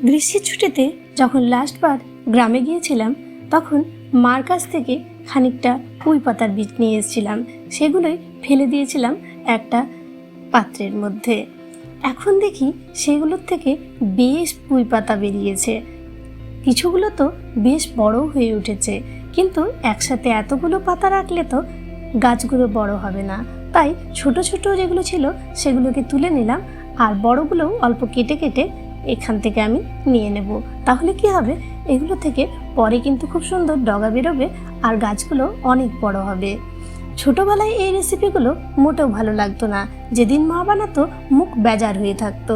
গ্রীষ্মের ছুটিতে যখন লাস্টবার গ্রামে গিয়েছিলাম তখন মার কাছ থেকে খানিকটা পুঁই পাতার বীজ নিয়ে এসেছিলাম। সেগুলোই ফেলে দিয়েছিলাম একটা পাত্রের মধ্যে। এখন দেখি সেগুলোর থেকে বেশ পুঁই পাতা বেরিয়েছে, কিছুগুলো তো বেশ বড় হয়ে উঠেছে, কিন্তু একসাথে এতগুলো পাতা রাখলে তো গাছগুলো বড় হবে না। তাই ছোট ছোট যেগুলো ছিল সেগুলোকে তুলে নিলাম, আর বড়গুলোও অল্প কেটে কেটে এখান থেকে আমি নিয়ে নেব। তাহলে কি হবে, এগুলো থেকে পরে কিন্তু খুব সুন্দর ডগা বেরোবে আর গাছগুলো অনেক বড় হবে। ছোটবেলায় এই রেসিপিগুলো মোটেও ভালো লাগতো না। যেদিন মা বানাতো মুখ বেজার হয়ে থাকতো।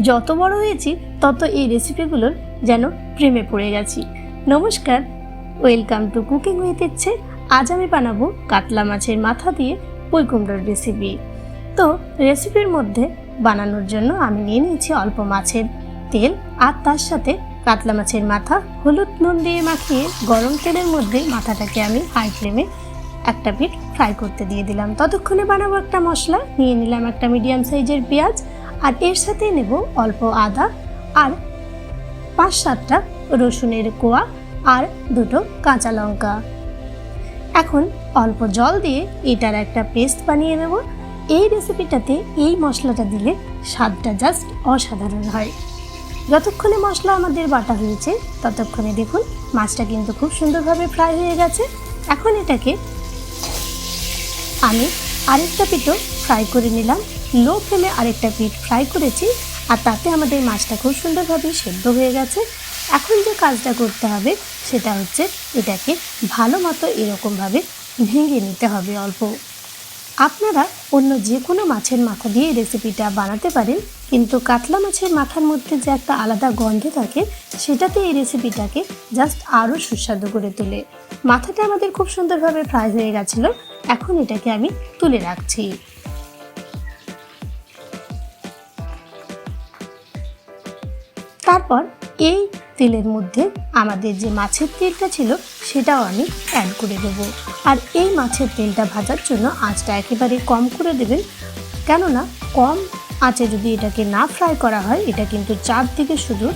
যত বড় হয়েছি তত এই রেসিপিগুলোর যেন প্রেমে পড়ে গেছি। নমস্কার, ওয়েলকাম টু কুকিং উইথ ইচ্ছে। আজ আমি বানাবো কাতলা মাছের মাথা দিয়ে পুঁই কুমড়োর রেসিপি। তো রেসিপির মধ্যে বানানোর জন্য আমি নিয়ে নিয়েছি অল্প মাছের তেল, আর তার সাথে কাতলা মাছের মাথা হলুদ নুন দিয়ে মাখিয়ে গরম তেলের মধ্যে মাথাটাকে আমি হাই ফ্লেমে একটা পিঠ ফ্রাই করতে দিয়ে দিলাম। ততক্ষণে বানাবো একটা মশলা। নিয়ে নিলাম একটা মিডিয়াম সাইজের পেঁয়াজ, আর এর সাথে নেব অল্প আদা আর 5-7টা রসুনের কোয়া আর 2টো কাঁচা লঙ্কা। এখন অল্প জল দিয়ে এটার একটা পেস্ট বানিয়ে নেব। এই রেসিপিটাতে এই মশলাটা দিলে স্বাদটা জাস্ট অসাধারণ হয়। যতক্ষণে মশলা আমাদের বাটা হয়েছে ততক্ষণে দেখুন মাছটা কিন্তু খুব সুন্দরভাবে ফ্রাই হয়ে গেছে। এখন এটাকে আমি আরেকটা পিঠও ফ্রাই করে নিলাম। লো ফ্লেমে আরেকটা পিঠ ফ্রাই করেছি, আর তাতে আমাদের মাছটা খুব সুন্দরভাবে সেদ্ধ হয়ে গেছে। এখন যে কাজটা করতে হবে সেটা হচ্ছে এটাকে ভালো মতো এরকমভাবে ভেঙে নিতে হবে অল্প। আপনারা অন্য যে কোনো মাছের মাথা দিয়ে রেসিপিটা বানাতে পারেন, কিন্তু কাতলা মাছের মাথার মধ্যে যে একটা আলাদা গন্ধ থাকে সেটাতে এই রেসিপিটাকে জাস্ট আরও সুস্বাদু করে তোলে। মাথাটা আমাদের খুব সুন্দরভাবে ফ্রাই হয়ে গেছিলো। এখন এটাকে আমি তুলে রাখছি। তারপর এই তেলের মধ্যে আমাদের যে মাছের তেলটা ছিল সেটাও আমি অ্যাড করে দেব। আর এই মাছের তেলটা ভাজার জন্য আঁচটা একেবারে কম করে দেবেন, কেননা কম আঁচে যদি এটাকে না ফ্রাই করা হয় এটা কিন্তু চারদিকে শুধু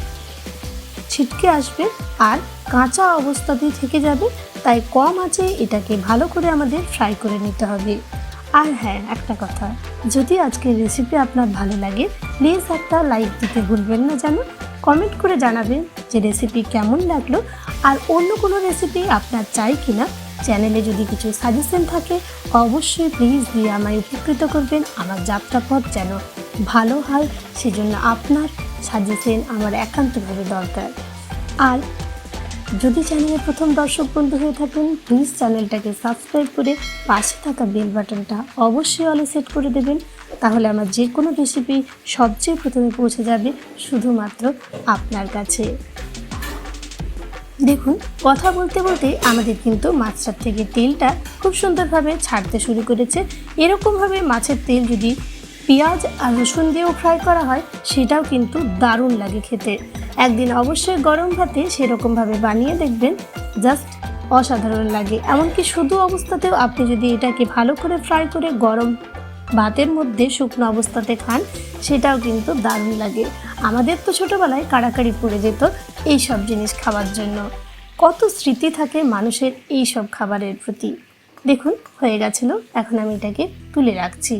ছিটকে আসবে আর কাঁচা অবস্থাতেই থেকে যাবে। তাই কম আঁচে এটাকে ভালো করে আমাদের ফ্রাই করে নিতে হবে। আর হ্যাঁ, একটা কথা, যদি আজকের রেসিপি আপনার ভালো লাগে প্লিজ একটা লাইক দিতে ভুলবেন না যেন। কমেন্ট করে জানাবেন যে রেসিপি কেমন লাগলো, আর অন্য কোনো রেসিপি আপনার চাই কিনা। চ্যানেলে যদি কিছু সাজেশন থাকে অবশ্যই প্লিজ দিয়ে আমায় উপকৃত করবেন। আমার যাত্রাপথ যেন ভালো হয় সেজন্য আপনার সাজেশন আমার একান্তভাবে দরকার। আর যদি চ্যানেলের প্রথম দর্শক বন্ধু হয়ে থাকেন প্লিজ চ্যানেলটাকে সাবস্ক্রাইব করে পাশে থাকা বেল বাটনটা অবশ্যই অলে সেট করে দেবেন। তাহলে আমার যে কোনো রেসিপি সবচেয়ে প্রথমে পৌঁছে যাবে শুধুমাত্র আপনার কাছে। দেখুন, কথা বলতে বলতে আমাদের কিন্তু মাছটার থেকে তেলটা খুব সুন্দরভাবে ছাড়তে শুরু করেছে। এরকমভাবে মাছের তেল যদি পেঁয়াজ আর রসুন দিয়েও ফ্রাই করা হয় সেটাও কিন্তু দারুণ লাগে খেতে। একদিন অবশ্যই গরম ভাতে সেরকমভাবে বানিয়ে দেখবেন, জাস্ট অসাধারণ লাগে। এমনকি শুধু অবস্থাতেও আপনি যদি এটাকে ভালো করে ফ্রাই করে গরম ভাতের মধ্যে শুকনো অবস্থাতে খান সেটাও কিন্তু দারুণ লাগে। আমাদের তো ছোটোবেলায় কাড়াকাড়ি পড়ে যেত এই সব জিনিস খাওয়ার জন্য। কত স্মৃতি থাকে মানুষের এই সব খাবারের প্রতি। দেখুন হয়ে গেছিল, এখন আমি এটাকে তুলে রাখছি।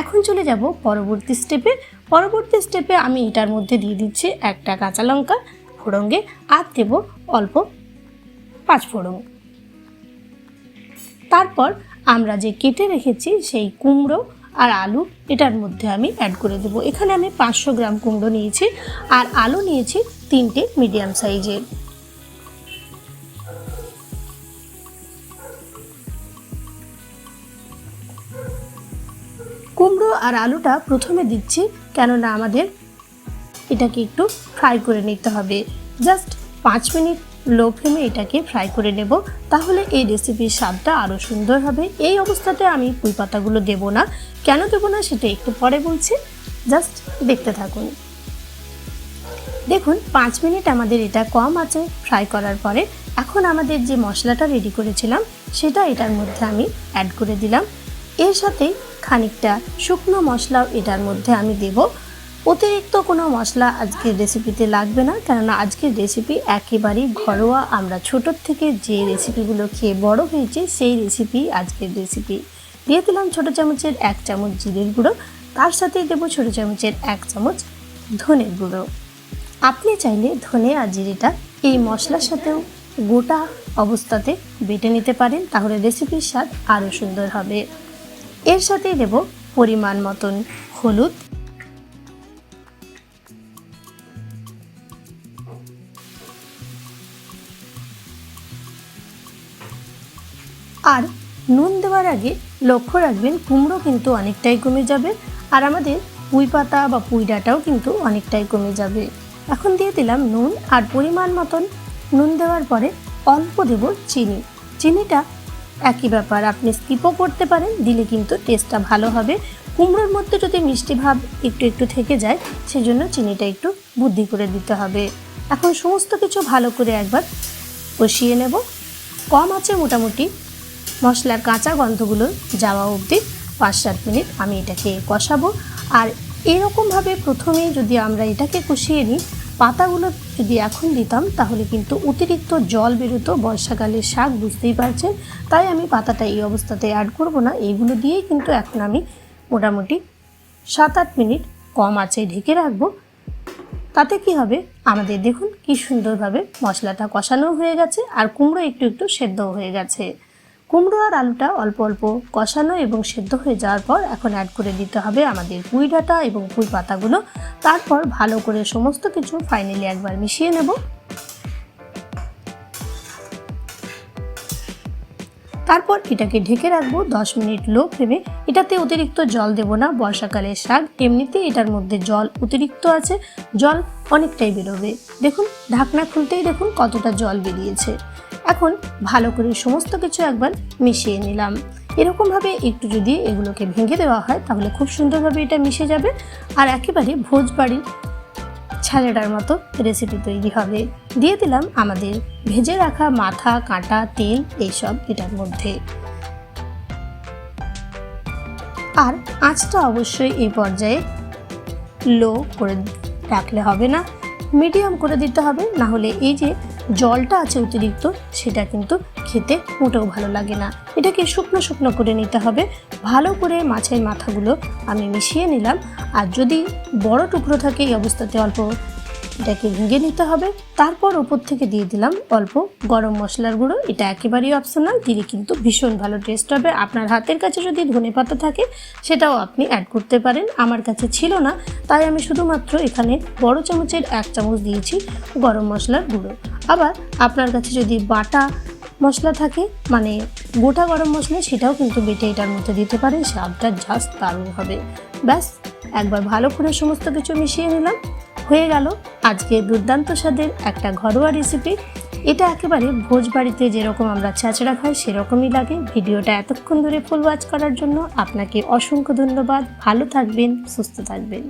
এখন চলে যাব পরবর্তী স্টেপে। পরবর্তী স্টেপে আমি এটার মধ্যে দিয়ে দিচ্ছি একটা কাঁচা লঙ্কা ফোড়ঙ্গে, আর দেব অল্প 5 ফোড়ন। তারপর আমরা যে কেটে রেখেছি সেই কুমড়ো আর আলু এটার মধ্যে আমি অ্যাড করে দেব। এখানে আমি 500 গ্রাম কুমড়ো নিয়েছি আর আলু নিয়েছি 3টে মিডিয়াম সাইজের। কুমড়ো আর আলুটা প্রথমে দিচ্ছি কেননা আমাদের এটাকে একটু ফ্রাই করে নিতে হবে। জাস্ট 5 মিনিট লো ফ্লেমে এটাকে ফ্রাই করে নেব, তাহলে এই রেসিপির স্বাদটা আরও সুন্দর হবে। এই অবস্থাতে আমি পুঁই পাতাগুলো দেবো না। কেন দেবো না সেটা একটু পরে বলছি, জাস্ট দেখতে থাকুন। দেখুন 5 মিনিট আমাদের এটা কম আছে ফ্রাই করার পরে এখন আমাদের যে মশলাটা রেডি করেছিলাম সেটা এটার মধ্যে আমি অ্যাড করে দিলাম। এর সাথে খানিকটা শুকনো মশলাও এটার মধ্যে আমি দেব। অতিরিক্ত কোনো মশলা আজকের রেসিপিতে লাগবে না, কেননা আজকের রেসিপি একেবারেই ঘরোয়া। আমরা ছোটোর থেকে যে রেসিপিগুলো খেয়ে বড় হয়েছি সেই রেসিপি আজকের রেসিপি। দিয়ে দিলাম ছোটো চামচের 1 চামচ জিরের গুঁড়ো, তার সাথেই দেবো ছোটো চামচের 1 চামচ ধনের গুঁড়ো। আপনি চাইলে ধনে আর জিরেটা এই মশলার সাথেও গোটা অবস্থাতে বেটে নিতে পারেন, তাহলে রেসিপির স্বাদ আরও সুন্দর হবে। এর সাথেই দেব পরিমাণ মতন হলুদ, আর নুন দেওয়ার আগে লক্ষ্য রাখবেন কুমড়ো কিন্তু অনেকটাই কমে যাবে, আর আমাদের পুঁই পাতা বা পুঁই ডাঁটাও কিন্তু অনেকটাই কমে যাবে। এখন দিয়ে দিলাম নুন, আর পরিমাণ মতন নুন দেওয়ার পরে অল্প দেব চিনি। চিনিটা একই ব্যাপার, আপনি স্কিপও করতে পারেন, দিলে কিন্তু টেস্টটা ভালো হবে। কুমড়োর মধ্যে যদি মিষ্টি ভাব একটু একটু থেকে যায়, সেজন্য চিনিটা একটু বুদ্ধি করে দিতে হবে। এখন সমস্ত কিছু ভালো করে একবার কষিয়ে নেব। কম আছে মোটামুটি মশলার কাঁচা গন্ধগুলো যাওয়া অবধি 5-7 মিনিট আমি এটাকে কষাবো। আর এরকমভাবে প্রথমেই যদি আমরা এটাকে কষিয়ে নিই, পাতাগুলো যদি এখন দিতাম তাহলে কিন্তু অতিরিক্ত জল বেরোতো। বর্ষাকালের শাক বুঝতেই পারছেন, তাই আমি পাতাটা এই অবস্থাতে অ্যাড করব না। এইগুলো দিয়েই কিন্তু এখন আমি মোটামুটি 7-8 মিনিট কম আঁচে ঢেকে রাখবো। তাতে কি হবে, আমাদের দেখুন কি সুন্দরভাবে মশলাটা কষানো হয়ে গেছে, আর কুমড়ো একটু একটু সেদ্ধও হয়ে গেছে। কুমড়ো আর আলুটা অল্প অল্প কষানো এবং সেদ্ধ হয়ে যাওয়ার পর এখন অ্যাড করে দিতে হবে আমাদের পুঁই ডাঁটা এবং পুঁই পাতাগুলো। তারপর ভালো করে সমস্ত কিছু ফাইনালি একবার মিশিয়ে নেব। তারপর এটাকে ঢেকে রাখবো 10 মিনিট লো ফ্লেমে। এটাতে অতিরিক্ত জল দেব না, বর্ষাকালের শাক, এমনিতেই এটার মধ্যে জল অতিরিক্ত আছে, জল অনেকটাই বেরোবে। দেখুন ঢাকনা খুলতেই দেখুন কতটা জল বেরিয়েছে। এখন ভালো করে সমস্ত কিছু একবার মিশিয়ে নিলাম। এরকমভাবে একটু যদি এগুলোকে ভেঙে দেওয়া হয় তাহলে খুব সুন্দরভাবে এটা মিশে যাবে, আর একেবারে ভোজবাড়ির ছালেটার মতো রেসিপি তৈরি হবে। দিয়ে দিলাম আমাদের ভেজে রাখা মাথা, কাঁটা, তেল এইসব এটার মধ্যে। আর আঁচটা অবশ্যই এই পর্যায়ে লো করে রাখলে হবে না, মিডিয়াম করে দিতে হবে, না হলে এই যে জলটা আছে অতিরিক্ত সেটা কিন্তু খেতে মোটেও ভালো লাগে না। এটাকে শুকনো শুকনো করে নিতে হবে। ভালো করে মাছের মাথাগুলো আমি মিশিয়ে নিলাম, আর যদি বড় টুকরো থাকে এই অবস্থাতে অল্প এটাকে ভেঙে নিতে হবে। তারপর ওপর থেকে দিয়ে দিলাম অল্প গরম মশলার গুঁড়ো। এটা একেবারেই অপশনাল, দিলে কিন্তু ভীষণ ভালো টেস্ট হবে। আপনার হাতের কাছে যদি ধনেপাতা থাকে সেটাও আপনি অ্যাড করতে পারেন। আমার কাছে ছিল না, তাই আমি শুধুমাত্র এখানে বড় চামচের 1 চামচ দিয়েছি গরম মশলার গুঁড়ো। আবার আপনার কাছে যদি বাটা মশলা থাকে, মানে গোটা গরম মশলা, সেটাও কিন্তু বেটে এটার মধ্যে দিতে পারেন, স্বাদটা জাস্ট দারুণ হবে। ব্যাস একবার ভালো করে সমস্ত কিছু মিশিয়ে নিলাম, হয়ে গেল আজকে দুর্দান্ত স্বাদের একটা ঘরোয়া রেসিপি। এটা একেবারে ভোজবাড়িতে যেরকম আমরা ছেঁচড়া খাই সেরকমই লাগে। ভিডিওটা এতক্ষণ ধরে ফুল ওয়াচ করার জন্য আপনাকে অসংখ্য ধন্যবাদ। ভালো থাকবেন, সুস্থ থাকবেন।